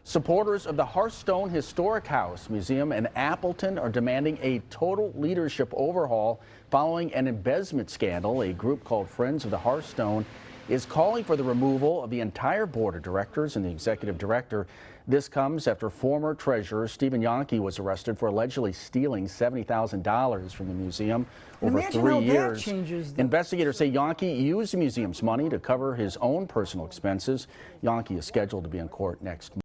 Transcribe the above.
Supporters of the Hearthstone Historic House Museum in Appleton are demanding a total leadership overhaul following an embezzlement scandal. A group called Friends of the Hearthstone is calling for the removal of the entire board of directors and the executive director. This comes after former treasurer Stephen Yonke was arrested for allegedly stealing $70,000 from the museum over 3 years. Investigators say Yonke used the museum's money to cover his own personal expenses. Yonke is scheduled to be in court next month.